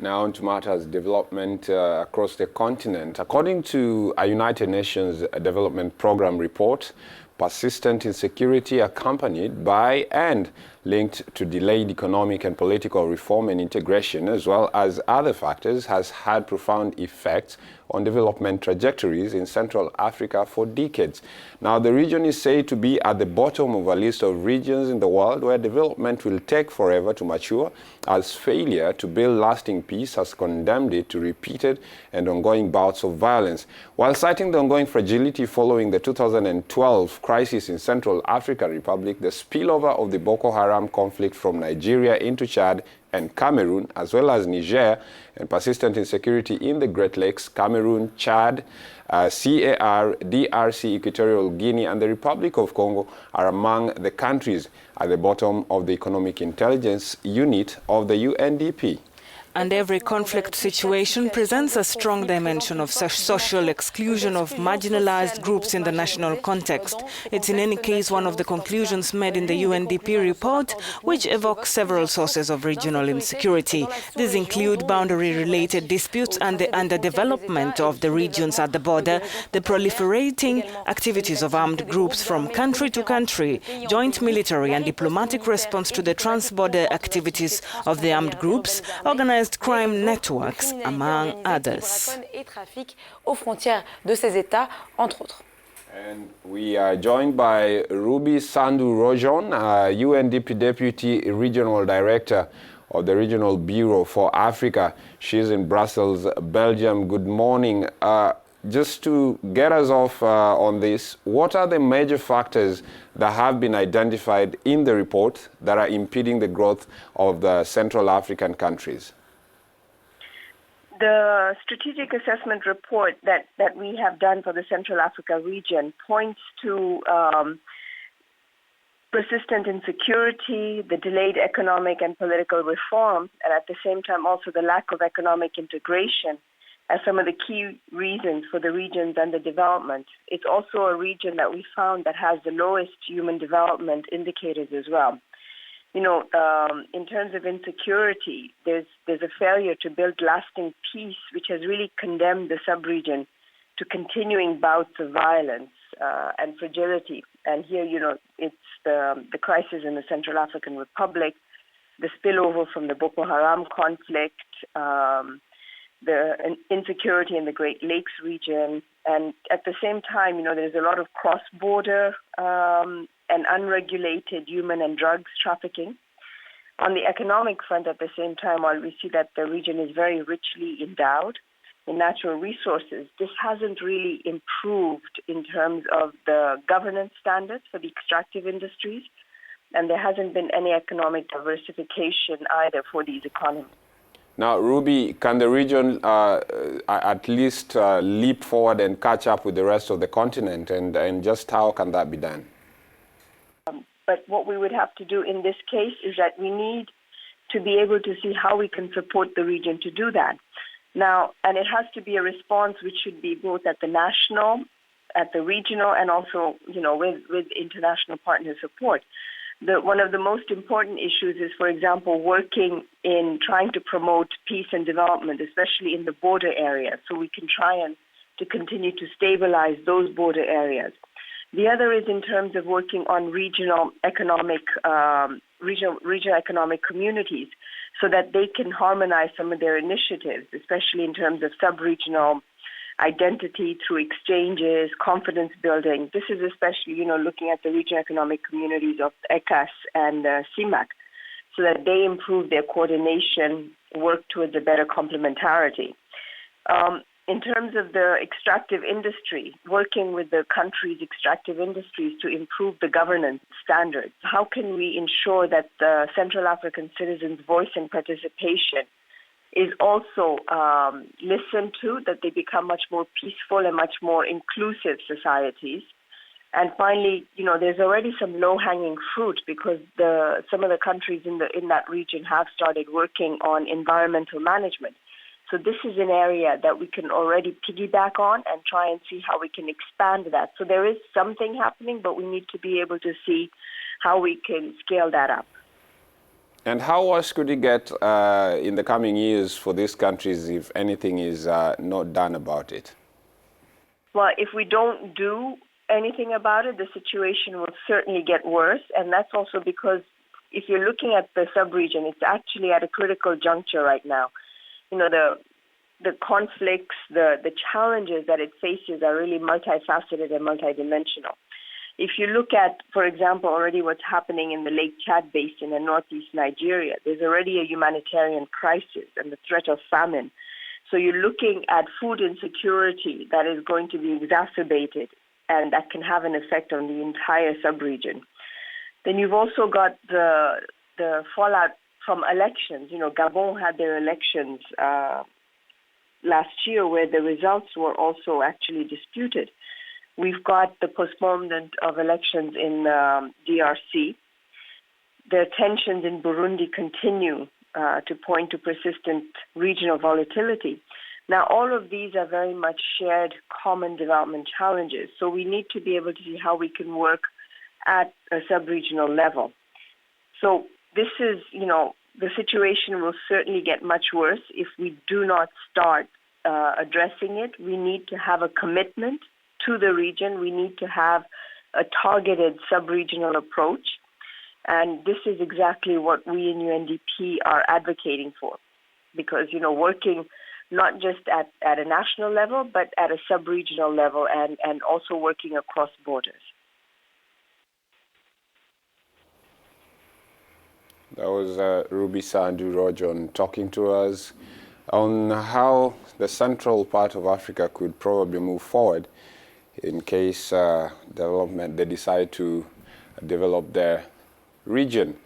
Now on to matters development across the continent. According to a United Nations Development Program report, persistent insecurity accompanied by and linked to delayed economic and political reform and integration, as well as other factors, has had profound effects on development trajectories in Central Africa for decades. Now, the region is said to be at the bottom of a list of regions in the world where development will take forever to mature, as failure to build lasting peace has condemned it to repeated and ongoing bouts of violence. While citing the ongoing fragility following the 2012 crisis in Central African Republic, the spillover of the Boko Haram conflict from Nigeria into Chad and Cameroon, as well as Niger, and persistent insecurity in the Great Lakes, Cameroon, Chad, CAR, DRC, Equatorial Guinea, and the Republic of Congo are among the countries at the bottom of the Economic Intelligence Unit of the UNDP. And every conflict situation presents a strong dimension of social exclusion of marginalized groups in the national context. It's in any case one of the conclusions made in the UNDP report, which evokes several sources of regional insecurity. These include boundary-related disputes and the underdevelopment of the regions at the border, the proliferating activities of armed groups from country to country, joint military and diplomatic response to the trans-border activities of the armed groups, organized crime networks, among others. And we are joined by Ruby Sandu Rojon, UNDP Deputy Regional Director of the Regional Bureau for Africa. She's in Brussels, Belgium. Good morning. Just to get us off on this, what are the major factors that have been identified in the report that are impeding the growth of the Central African countries? The strategic assessment report that we have done for the Central Africa region points to persistent insecurity, the delayed economic and political reform, and at the same time also the lack of economic integration as some of the key reasons for the region's underdevelopment. It's also a region that we found that has the lowest human development indicators as well. You know, in terms of insecurity, there's a failure to build lasting peace, which has really condemned the sub-region to continuing bouts of violence and fragility. And here, you know, it's the crisis in the Central African Republic, the spillover from the Boko Haram conflict, the insecurity in the Great Lakes region, and at the same time, you know, there's a lot of cross-border and unregulated human and drugs trafficking. On the economic front, at the same time, while we see that the region is very richly endowed in natural resources, this hasn't really improved in terms of the governance standards for the extractive industries, and there hasn't been any economic diversification either for these economies. Now, Ruby, can the region at least leap forward and catch up with the rest of the continent, and just how can that be done? But what we would have to do in this case is that we need to be able to see how we can support the region to do that. Now, and it has to be a response which should be both at the national, at the regional, and also, you know, with international partner support. One of the most important issues is, for example, working in trying to promote peace and development, especially in the border areas, so we can try and to continue to stabilize those border areas. The other is in terms of working on regional economic communities, so that they can harmonize some of their initiatives, especially in terms of sub-regional identity through exchanges, confidence building. This is especially, you know, looking at the regional economic communities of ECAS and CIMAC, so that they improve their coordination, work towards a better complementarity. In terms of the extractive industry, working with the country's extractive industries to improve the governance standards. How can we ensure that the Central African citizens' voice and participation is also listened to, that they become much more peaceful and much more inclusive societies? And finally, you know, there's already some low-hanging fruit because some of the countries in that region have started working on environmental management. So this is an area that we can already piggyback on and try and see how we can expand that. So there is something happening, but we need to be able to see how we can scale that up. And how worse could it get in the coming years for these countries if anything is not done about it? Well, if we don't do anything about it, the situation will certainly get worse. And that's also because if you're looking at the sub-region, it's actually at a critical juncture right now. You know, the conflicts, the challenges that it faces are really multifaceted and multidimensional. If you look at, for example, already what's happening in the Lake Chad Basin in northeast Nigeria, there's already a humanitarian crisis and the threat of famine. So you're looking at food insecurity that is going to be exacerbated and that can have an effect on the entire sub-region. Then you've also got the fallout from elections. You know, Gabon had their elections last year where the results were also actually disputed. We've got the postponement of elections in DRC. The tensions in Burundi continue to point to persistent regional volatility. Now, all of these are very much shared common development challenges, so we need to be able to see how we can work at a sub-regional level. So this is, you know, the situation will certainly get much worse if we do not start addressing it. We need to have a commitment to the region. We need to have a targeted sub-regional approach. And this is exactly what we in UNDP are advocating for. Because, you know, working not just at a national level, but at a sub-regional level and also working across borders. That was Ruby Sandu Rojon talking to us on how the central part of Africa could probably move forward in case they decide to develop their region.